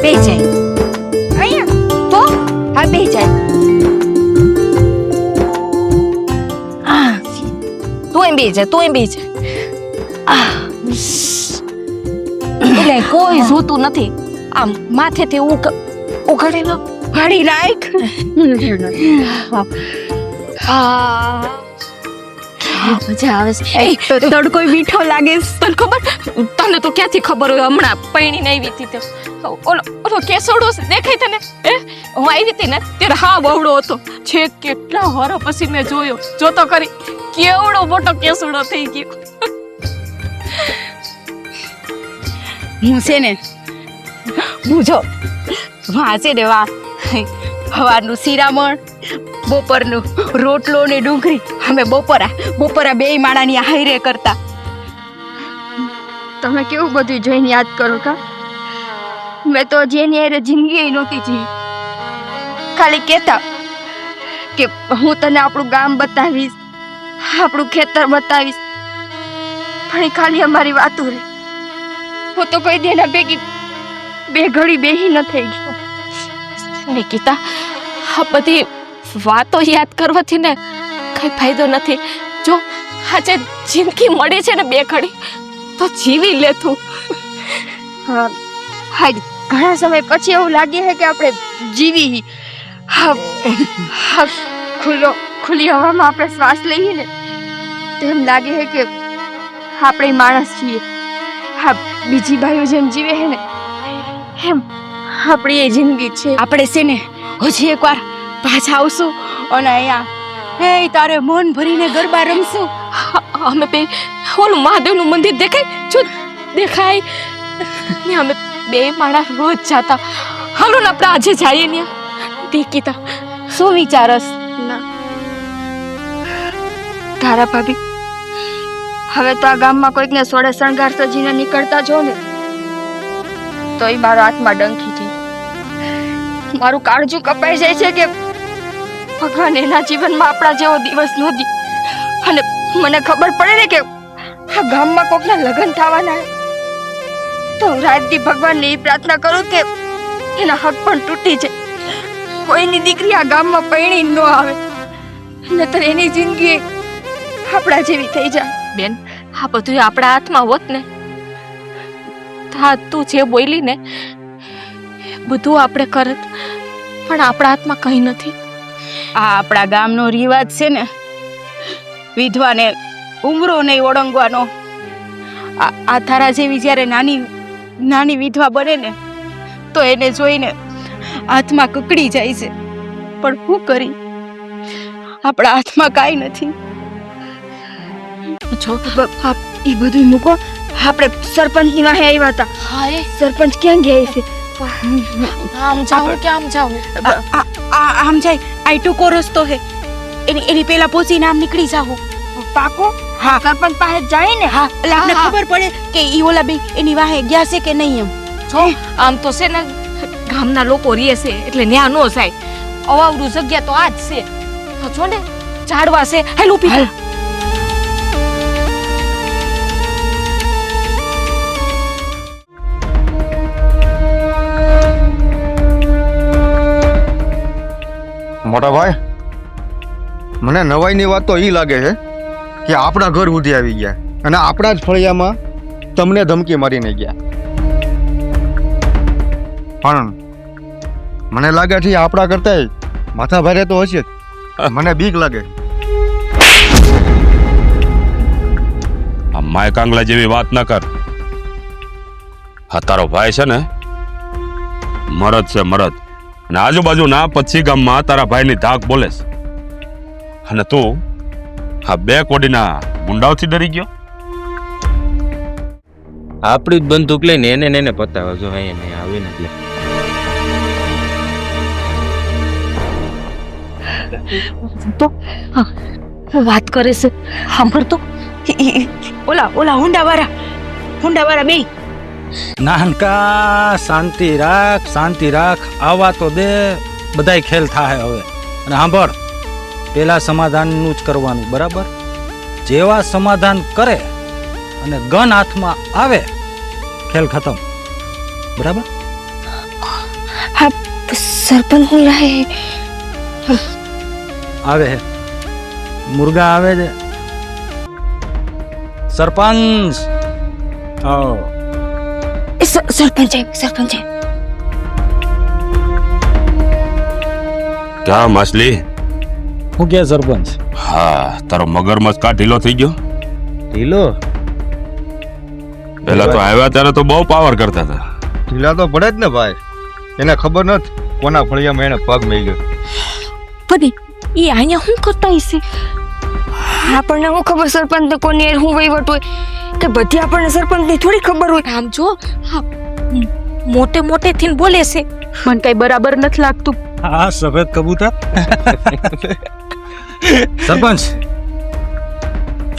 બે જાય અહીંયા તો હા બે જાય તું એમ બે જા એટલે કોઈ જોતું નથી આમ માથેથી ઉઘાડી લો ઘડી રાખ મજા આવે છે એ તડકો મીઠો લાગે છે. તને ખબર તને તો ક્યાંથી ખબર હોય હમણાં પૈણીને આવી હતી તો ઓલો કેસોડો દેખાય તને હું આવી હતી ને ત્યારે હા બવડો હતો છે કેટલા વરો પછી મેં જોયો જોતો કરી કેવડો મોટો કેસોડો થઈ ગયો હું છે ને બુજો વાહ છે ને વાહ સવારનું શિરામણ બપોરનું રોટલો ને ડુંગળી અમે બપોરા બે માણાની હાઈરે કરતા તમે કેવું બધું જોઈને યાદ કરો કા મેં તો જેની હારે જિંદગી નહોતી જીવી ખાલી કહેતા કે હું તને આપણું ગામ બતાવીશ આપણું ખેતર બતાવીશ પણ એ ખાલી અમારી વાતો રે હું તો કોઈ દેના ભેગી બે ઘડી બેહી ન થઈ ગયો નિકિતા આ બધી વાતો યાદ કરવાથી ને કઈ ફાયદો નથી જો આજે જિંદગી મળી છે ને બે ઘડી તો જીવી લે તું હા હાય ઘણા સમય પછી એવું લાગે છે કે આપણે જીવી ખુલ્લી હવામાં આપણે શ્વાસ લઈએ ને તો એમ લાગે છે કે આપણે માણસ છીએ હા બીજી ભાઈઓ જેમ જીવે છે ને એમ આપણી એ જિંદગી છે આપણે છે ને હજી એકવાર પાછા આવશું અને અહીંયા હે તારે મન ભરીને ગરબા રમશું અમે બે ઓલું મહાદેવનું મંદિર દેખાય જો દેખાય ને અમે બે માણસ રોજ જાતા હાલો ને આપણે આજે જઈએ ને નિકિતા શું વિચારસ ના તારા ભાભી હવે તો આ ગામમાં કોઈકને સોળે શણગાર સજીને નીકળતા જો ને તો એ મારા હાથમાં ડંખી છે મારું કાળજું કપાઈ જાય છે કે ભગવાન એના જીવનમાં આપણા જેવો દિવસ નહોતી અને મને ખબર પડે ને કે આ ગામમાં કોકના લગ્ન થવાના છે. તો રાતથી ભગવાનને એ પ્રાર્થના કરું કે એના હક પણ તૂટી છે કોઈની દીકરી આ ગામમાં પરણી ન આવે નતર એની જિંદગી આપણા જેવી થઈ જાય બેન આ બધું આપણા હાથમાં હોત ને હા તું જે બોલી ને બધું આપણે કરત પણ આપણા હાથમાં કંઈ નથી આ આપણા ગામનો રિવાજ છે ને વિધવાને ઉમરો નહીં ઓળંગવાનો આ તારા જેવી જ્યારે નાની વિધવા બને ને તો એને જોઈને હાથમાં કકડી જાય છે પણ શું કરી આપણા હાથમાં કાંઈ નથી જો એ બધું મૂકો આપણે સરપંચની વાહે આવ્યા હતા હા એ સરપંચ ક્યાં ગયા છે આમ જાઉં કે આમ જાઉં આમ જાય આ ટૂંકો રસ્તો હે એની પેલા પહોંચીને આમ નીકળી જાવ પાકો હા સરપંચ પાસે જાય ને હા એટલે આપણે હા. ખબર પડે કે ઈ ઓલા બે એની વાહે ગયા છે કે નહીં એમ જો આમ તો છે ને ગામના લોકો રહે છે એટલે ન્યા નો જાય અવાવરું જગ્યા તો આ જ છે તો જો ને ઝાડવા છે હાલ ઊભી થા. મોટા ભાઈ મને નવાઈની વાત તો એ લાગે છે કે આપણા ઘર સુધી આવી ગયા અને આપણા જ ફળિયામાં તમને ધમકી મારીને ગયા પણ મને લાગે છે આપણા કરતા માથા ભારે તો હશે જ. મને બીક લાગે. આ માય કાંગલા જેવી વાત ના કર. હા તારો ભાઈ છે ને મરદ છે મરદ, અને આજુબાજુ ના પછી ગામમાં તારા ભાઈની ધાક બોલેસ, અને તું આ બે કોડીના ગુંડાઓથી ડરી ગયો. આપણી જ બંદૂક લઈને એને પતાવે જો અહીંયા આવે ને એટલે તો હા, વાત કરે છે સાંભળ તો. ઓલા હુંડાવાળા બે નાનકા શાંતિ રાખ આવા તો દે, બધાય ખેલ થાય હવે. અને સાંભળ, પેલા સમાધાનનું જ કરવાનું, બરાબર? જેવા સમાધાન કરે અને ગન હાથમાં આવે, ખેલ ખતમ, બરાબર? હા સરપંચ રાહે આવે હે મુર્ગા આવે છે. સરપંચ આવો. સરપંચ ક્યાં માછલી? હું કે સરપંચ? હા તારો મગરમચ્છ કા ઢીલો થઈ ગયો? ઢીલો પેલા તો આવ્યા ત્યારે તો બહુ પાવર કરતા હતા. ઢીલા તો પડે જ ને ભાઈ. એને ખબર નથી કોના ફળિયામાં એને પગ મેલ્યો. પણ એ અહીંયા શું કરતા હશે? આપણને શું ખબર સરપંચ ને કોની યાર હું વહીવટ હોય કે બધી આપણને સરપંચ ની થોડી ખબર હોય. આમ જો હા, મોટે થી બોલે છે. મને કઈ બરાબર નથી લાગતું. હા સફેદ કબૂતર. સરપંચ,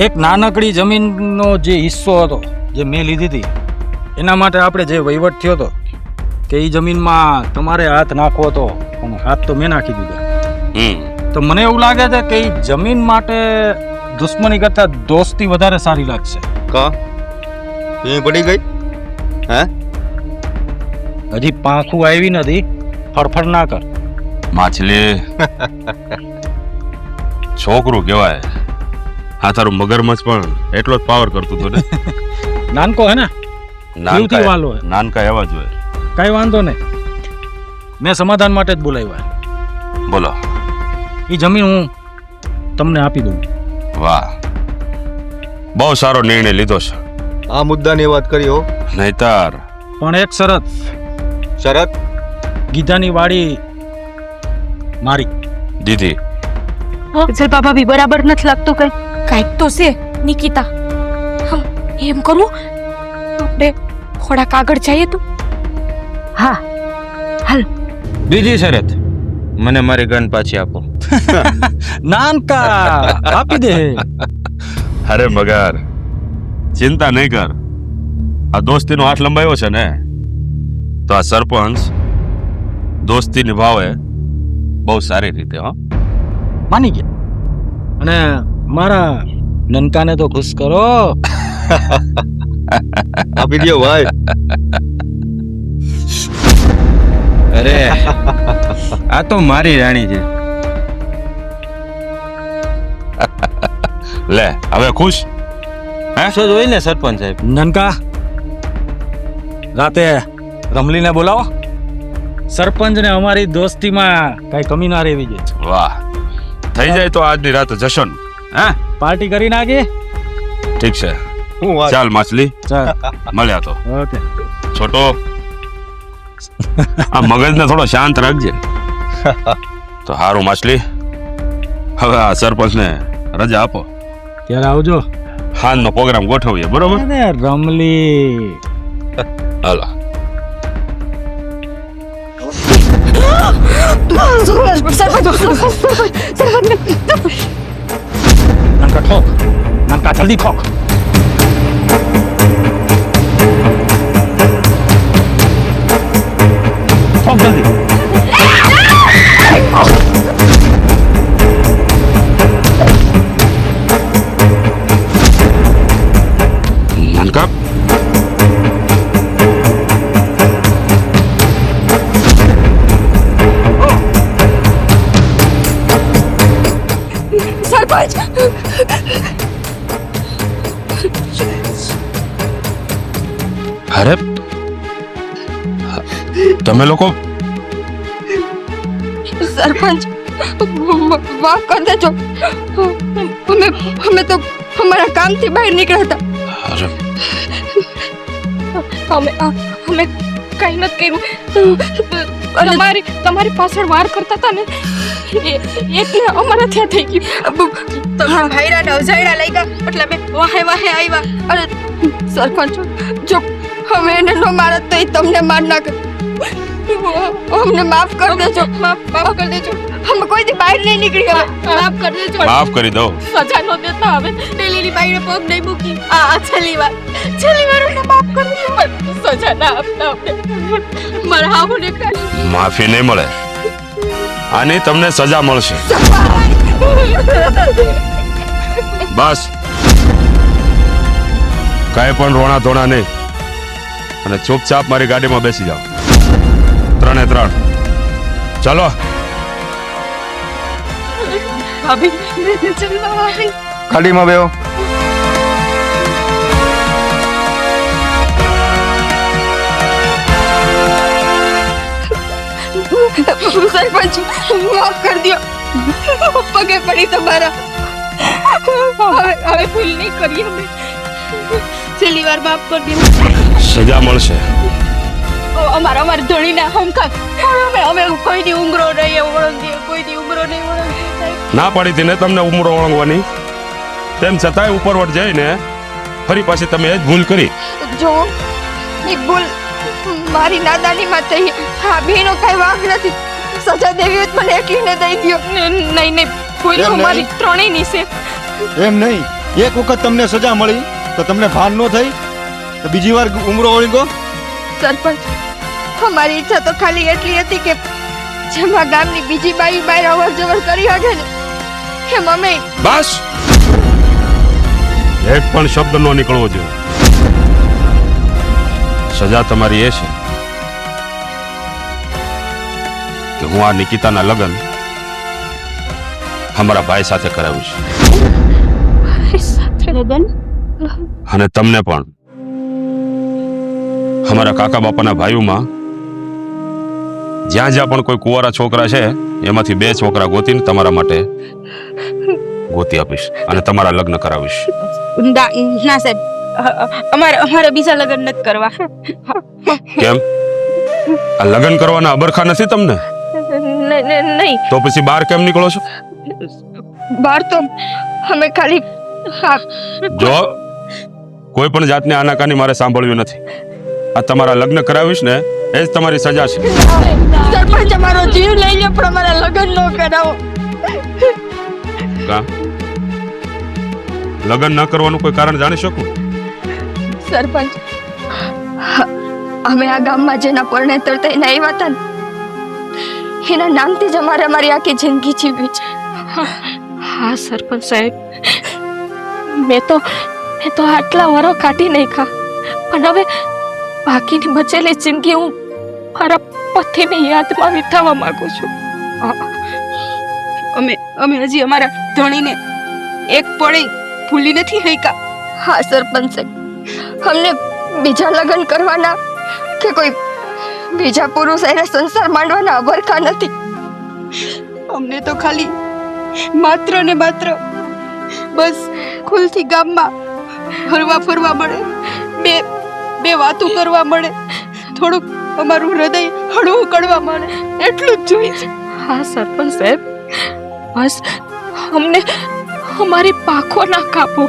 એક નાનકડી જમીનનો જે હિસ્સો હતો જે મેં લીધી હતી, એના માટે આપણે જે વહીવટ થયો હતો કે એ જમીનમાં તમારે હાથ નાખવો હતો, પણ હાથ તો મેં નાખી દીધો. તો મને એવું લાગે છે કે એ જમીન માટે દુશ્મની કરતા દોસ્તી વધારે સારી લાગશે. કા તું પડી ગઈ? હે હજી પાંખું આવી નથી, ફડફડ ના કર. માછલી છોકરું કહેવાય. હા તારું મગરમચ્છ પણ એટલો જ પાવર કરતું હતું ને. નાનકો હે ને, જીવથી વાલો હે. નાનકા એવા જ હોય. કઈ વાંધો નહીં, મેં સમાધાન માટે જ બોલાવ્યા. બોલો. એ જમીન હું તમને આપી દઉં. વાહ, બહુ સારો નિર્ણય લીધો છે. આ મુદ્દાની વાત કરી હો. નહીતર પણ એક શરત. શરત? ગીધાની વાડી મારી. દીધી. જલપા ભાભી બરાબર નથી લાગતું કઈ. કાંઈક તો છે નિકિતા. હમ, એમ કરવું આપણે થોડાક આગળ જઈએ તો. હા બીજી શરત, મને મારી ગન પાછી આપો. નાનકા આપી દે. અરે મગર, ચિંતા નહીં કર. આ દોસ્તીનો હાથ લંબાયો છે ને, તો આ સરપંચ દોસ્તી નિભાવે બહુ સારી રીતે. હો, માની ગયા. અને મારા નનકાને તો ખુશ કરો. આપી દો ભાઈ. અરે આ તો મારી રાણી છે. લે હવે ખુશ? શું જોઈ ને સરપંચ સાહેબ? નનકા, રાતે રમલીને બોલાવો. સરપંચને અમારી દોસ્તીમાં કઈ કમી ના રહેવી જોઈએ. વાહ, થઈ જાય તો આજની રાત જશન. હા પાર્ટી કરી નાખી. ઠીક છે, હું વાત. ચાલ માછલી, ચાલ મળ્યા તો. ઓકે. છોટો, આ મગજને થોડો શાંત રાખજે. તો હારું માછલી, હવે આ સરપંચને રજા આપો. ત્યારે આવજો. હાનનો પ્રોગ્રામ ગોઠવીએ, બરોબર? અરે રમલી. હાલો. નનકા ઠોક. નનકા જલ્દી ઠોક. ઠોક જલ્દી. નાનકા, સરપંચ અરે તમે લોકો સરપંચ માફ કરી દેજો. અમે તો અમારા કામથી બહાર નીકળ્યા અરે હતા અમે કઈ નથી કર્યું. તમારી પાછળ વાર કરતા હતા ને એટલે અમારા ત્યાં થઈ ગયું. તમે ભાઈરાને અજાયડા લઈ ગયા એટલે અમે વાહે વાહે આવ્યા. અરે સરપંચ, જો અમે એને ન મારત તો એ તમને માર નાખે. અમને માફ કરી દેજો. માફ કરી દેજો. અમે કોઈ દી બહાર નહીં નીકળી. હવે માફ કરી દેજો. માફ કરી દો. સજા ન દેતા હવે ડેલીની બાઈને પગ નહીં મૂકી. આ છેલ્લી વાર અમને માફ કરી દો. સજા ના આપતા હવે મારા હાહુને કાઢી. માફી નહીં મળે, આની તમને સજા મળશે. બસ કઈ પણ રોણા ધોણા નહીં અને ચૂપચાપ મારી ગાડીમાં બેસી જાઓ. 3 એ 3 ચાલો. ભાભી ગાડીમાં બેહો. સરપંચ માફ કરી દો. પગે પડી તમારા. હવે ભૂલ નહીં કરીએ અમે. છેલ્લી વાર માફ કરી દો. સજા મળશે. અમારા ધણીના હમખા અમે કોઈ દી ઉમરો નહીં ઓળંગીએ. કોઈ દી ઉમરો નહીં ઓળંગીએ. ના પાડી હતી ને તમને ઉમરો ઓળંગવાની, તેમ છતાંય ઉપરવટ જઈને ફરી પાછી તમે એ જ ભૂલ કરી. જો એ ભૂલ મારી નાદાનીમાં થઈ. હા બેનો કઈ વાંક નથી. સજા દેવી હોય તો મને એકલીને દઈ દો. નહીં ભૂલ તો એમ મારી નહીં. ત્રણેયની છે. એમ નહીં, એક વખત તમને સજા મળી તો તમને ભાન ન થઈ તો બીજી વાર ઉમરો ઓળંગો. સરપંચ, અમારી ઈચ્છા તો ખાલી એટલી હતી કે જેમાં ગામની બીજી બાઈ બહાર અવર જવર કરી શકે ને એમ અમે. બસ એક પણ શબ્દ નો નીકળવો જોઈએ. સજા તમારી એ છે કે હું આ નિકિતાના લગ્ન અમારા ભાઈ સાથે કરાવું છું લગન અને તમને પણ અમારા કાકા બાપાના ભાઈઓમાં જ્યાં જ્યાં પણ કોઈ કુંવારા છોકરા છે એમાંથી 2 છોકરા ગોતીને તમારા માટે ગોતી આપીશ અને તમારા લગ્ન કરાવીશ. ના સાહેબ, અમારે બીજા લગ્ન નથી કરવા. કેમ? આ લગ્ન કરવાના અબરખા નથી તમને? નહીં તો પછી બહાર કેમ નીકળો છો? બહાર તો અમે ખાલી જો કોઈ પણ જાતની આનાકાની મારે સાંભળવી નથી. આ તમારા લગ્ન કરાવીશ ને એ જ તમારી સજા છે. સરપંચ અમારો જીવ લઈ લે પણ અમારા લગ્ન ન કરાવો. કા લગ્ન ન કરવાનું કોઈ કારણ જાણી શકું? સરપંચ, અમે આ ગામમાં જેના પરણેતર થઈને આવ્યા હતા ને એના નામથી જ અમારી આખી જિંદગી જીવી છે. હા સરપંચ સાહેબ, મેં તો આટલા વરો કાઢી નાખ્યા પણ હવે બાકીની બચેલી જિંદગી હું મારા પતિની યાદમાં વિતાવવા માંગુ છું. અમે હજી અમારા ધણીને એક પળે ભૂલી નથી હૈકા. હા સરપંચ સાહેબ, અમને બીજા લગ્ન કરવાના કે કોઈ બીજા પુરુષ એને સંસાર માંડવાના અબરખા નથી. અમને તો ખાલી માત્ર ને માત્ર બસ ખુલથી ગામમાં હરવા ફરવા મળે, બે વાતો કરવા મળે, થોડુંક અમારું હૃદય હળવું કરવા મળે, એટલું જ જોઈએ છે. હા સરપંચ સાહેબ, બસ અમને અમારી પાંખો ના કાપો.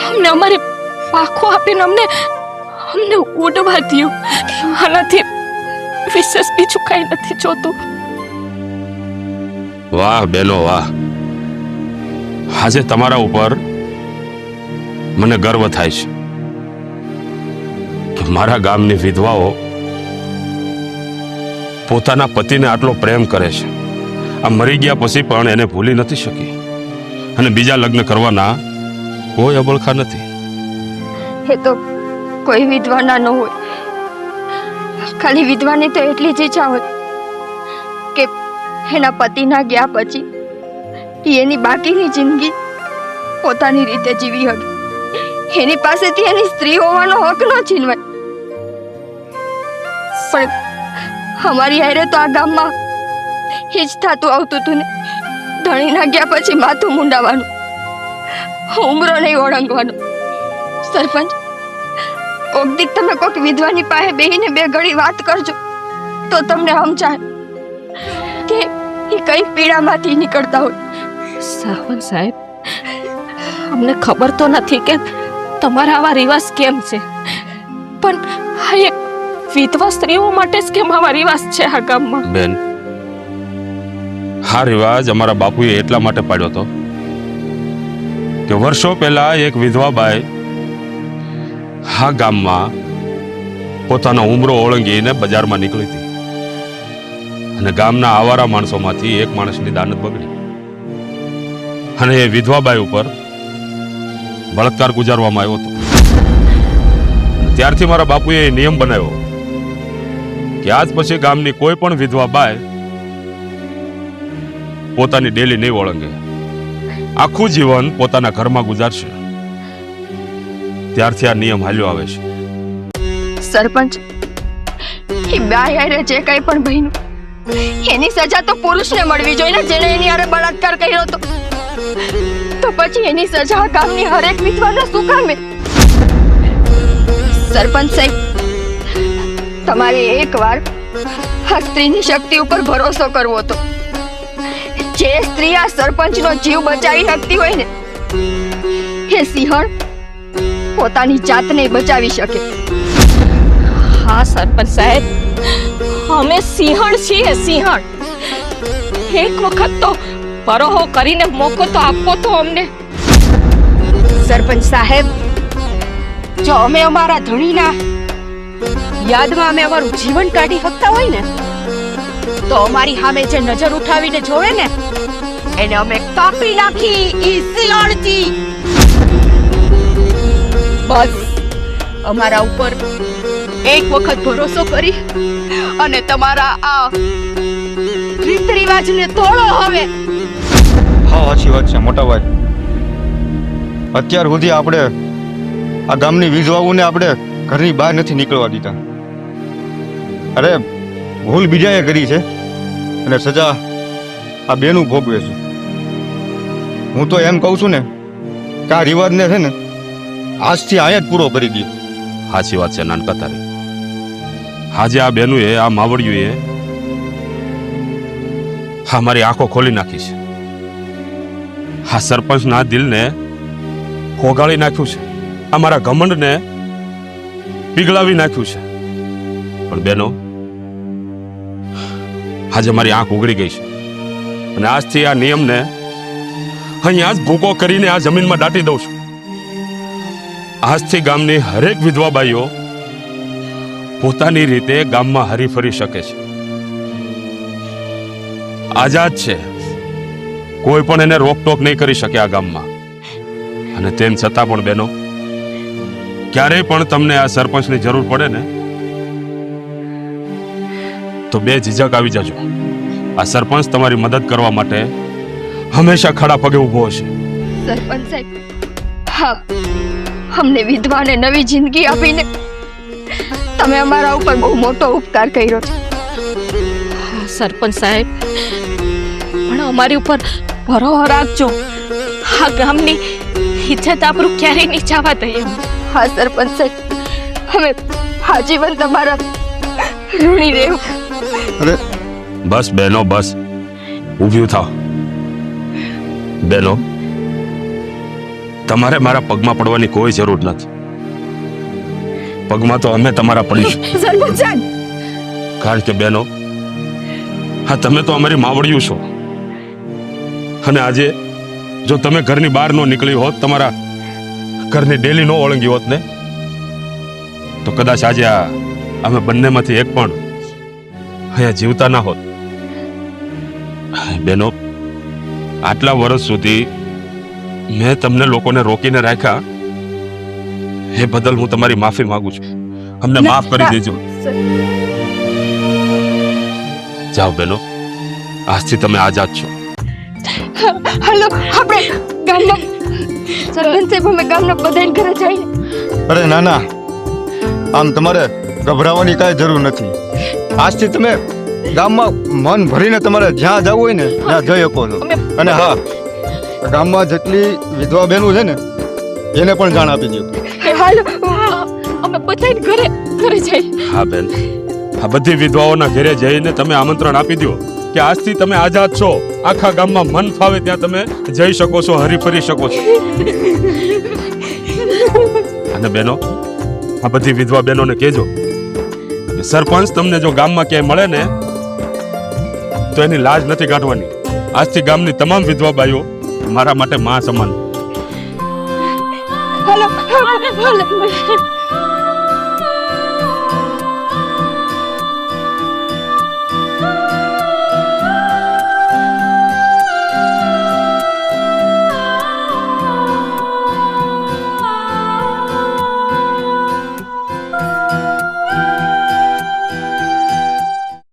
અમને અમારી પાંખો આપીને અમને ઉડવા દો. આનાથી વિશેષ બીજું કઈ નથી જોતું. વાહ બેનો વાહ, આજે તમારા ઉપર મને ગર્વ થાય છે કે મારા ગામની વિધવાઓ પોતાના પતિને આટલો પ્રેમ કરે છે. આ મરી ગયા પછી પણ એને ભૂલી નથી શકી અને બીજા લગ્ન કરવાના કોઈ અબળખા નથી. એ તો કોઈ વિધવાના ન હોય. ખાલી વિધવાની તો એટલી જ ઈચ્છા હોય કે એના પતિના ગયા પછી એની બાકીની જિંદગી પોતાની રીતે જીવી શકે. એની પાસેથી એની સ્ત્રી હોવાનો હક ન છીનવાય. અમારી હારે તો આ ગામમાં હિજ થતું આવતું હતું ને. ધણીના ગયા પછી માથું મુંડાવાનું, ઉમરો નહીં ઓળંગવાનો. સરપંચ, ઓગદીક તમે કોઈક વિધવાની પાસે બેહીને બે ઘડી વાત કરજો તો તમને સમજાય કે એ કઈ પીડામાંથી નીકળતા હોય. સરપંચ સાહેબ, અમને ખબર તો નથી કે તમારા આવા રિવાજ કેમ છે, પણ આ એક વિધવા સ્ત્રીઓ માટે જ કેમ આવા રિવાજ છે આ ગામમાં? બેન, આ રિવાજ અમારા બાપુએ એટલા માટે પાડ્યો હતો કે વર્ષો પહેલા એક વિધવા બાઈ આ ગામમાં પોતાનો ઉમરો ઓળંગીને બજારમાં નીકળી હતી અને ગામના આવારા માણસોમાંથી એક માણસની દાનત બગડી અને એ વિધવા બાઈ ઉપર બળાત્કાર ગુજારવામાં આવ્યો હતો. ત્યારથી મારા બાપુએ એ નિયમ બનાવ્યો કે આજ પછી ગામની કોઈ પણ વિધવા બાઈ પોતાની ડેલી નહીં ઓળંગે, આખું જીવન પોતાના ઘરમાં ગુજારશે. ત્યારથી આ નિયમ હાલ્યો આવે છે. સરપંચ, એ બાઈ હારે જે કઈ પણ બન્યું એની સજા તો પુરુષને મળવી જોઈએ ને, જેણે એની હારે બળાત્કાર કર્યો હતો. તો પછી એની સજા ગામની હરેક વિધવાને શું કામે? સરપંચ સાહેબ, તમારે એકવાર આ સ્ત્રીની શક્તિ ઉપર ભરોસો કરવો હતો. જે સ્ત્રી આ સરપંચનો જીવ બચાવી શકતી હોય ને, એ સિંહણ પોતાની જાતને બચાવી શકે. હા સરપંચ સાહેબ, અમે સિંહણ છીએ, સિંહણ. એક વખત તો પરોહો કરીને મોકો તો આપો તો અમને. સરપંચ સાહેબ, જો અમે અમારા ધણીના યાદમાં અમે અમારું જીવન કાઢી શકતા હોય ને, તો અમારી સામે જે નજર ઉઠાવીને જોવે ને એને અમે કાપી નાખી ઈ સિંહણથી. બસ અમારા ઉપર એક વખત ભરોસો કરી અને તમારા આ રીત રિવાજને તોડો હવે. હા, સાચી વાત છે મોટા ભાઈ. અત્યાર સુધી આપણે આ ગામની વિધવાઓને આપણે ઘરની બહાર નથી નીકળવા દીધા. અરે, ભૂલ બીજાએ કરી છે અને સજા આ બેનું ભોગવે છે. હું તો એમ કહું છું ને કે આ રિવાજને છે ને આજથી અહીંયા જ પૂરો કરી દઈએ. સાચી વાત છે નાનકા તારી. આજે આ બેનુએ, આ માવડિયુએ અમારી આંખો ખોલી નાખી છે. આ સરપંચના દિલને ફોગાળી નાખ્યું છે, અમારા ઘમંડને પીગળાવી નાખ્યું છે. પણ બેનો, આજે મારી આંખ ઉઘડી ગઈ છે અને આજથી આ નિયમને અહીંયા જ ભૂકો કરીને આ જમીનમાં દાટી દઉં છું. આજથી ગામની હરેક વિધવા બાઈઓ પોતાની રીતે ગામમાં હરીફરી શકે છે, આઝાદ છે. કોઈ પણ એને રોકટોક નહીં કરી શકે આ ગામમાં. અને તેમ છતાં પણ બેનો, ક્યારેય પણ તમને આ સરપંચની જરૂર પડે ને તો બે ઝીઝક આવી જજો. આ સરપંચ તમારી મદદ કરવા માટે હંમેશા ખડા પગે ઊભો હશે. સરપંચ સાહેબ, હા, અમને વિધવાને નવી જિંદગી આપીને તમે અમારા ઉપર બહુ મોટો ઉપકાર કર્યો છે. હા સરપંચ સાહેબ, પણ અમારી ઉપર ભરોસો રાખજો. આ ગામની ઇજ્જત આબરૂ ક્યારેય નહીં જવા દઈએ. હા સરપંચ સાહેબ, અમે આજીવન તમારા ઋણી રહેવું. અરે બસ બેનો, બસ ઊભી થાવ. બેનો, તમારે મારા પગમાં પડવાની કોઈ જરૂર નથી. પગમાં તો અમે તમારા પડીશું. સરપંચ સાહેબ, કારણ કે બેનો, હા, તમે તો અમારી માવડિયું છો. અને આજે જો તમે ઘરની બહાર ન નીકળી હોત, તમારા ઘરની ડેલી ન ઓળંગી હોત ને, તો કદાચ આજે અમે બંનેમાંથી એક પણ અહીંયા જીવતા ના હોત. બેનો, આટલા વર્ષ સુધી મેં તમને લોકોને રોકીને રાખ્યા, એ બદલ હું તમારી માફી માંગુ છું. અમને માફ કરી દેજો. જાઓ બેનો, આજથી તમે આઝાદ છો. હાલો, આપણે ગામના સરપંચ સાહેબ, અમે ગામના બધાને ઘરે જઈને. અરે ના ના, આમ તમારે ગભરાવાની કાંઈ જરૂર નથી. આજથી તમે ગામમાં મન ભરીને તમારે જ્યાં જવું હોય ને ત્યાં જઈ શકો છો. અને હા, ગામમાં જેટલી વિધવા બહેનો છે ને એને પણ જાણ આપી દો. હાલો અમે બધાને ઘરે ઘરે જઈ. હા બેન, આ બધી વિધવાઓના ઘરે જઈને તમે આમંત્રણ આપી દો કે આજથી તમે આઝાદ છો. આખા ગામમાં મન ફાવે ત્યાં તમે જઈ શકો છો, હરી શકો છો. અને બેનો, આ બધી વિધવા બહેનોને કહેજો કે સરપંચ તમને જો ગામમાં ક્યાંય મળે ને તો એની લાજ નથી કાઢવાની. આજથી ગામની તમામ વિધવા બાઈઓ મારા માટે માં સમાન. હાલો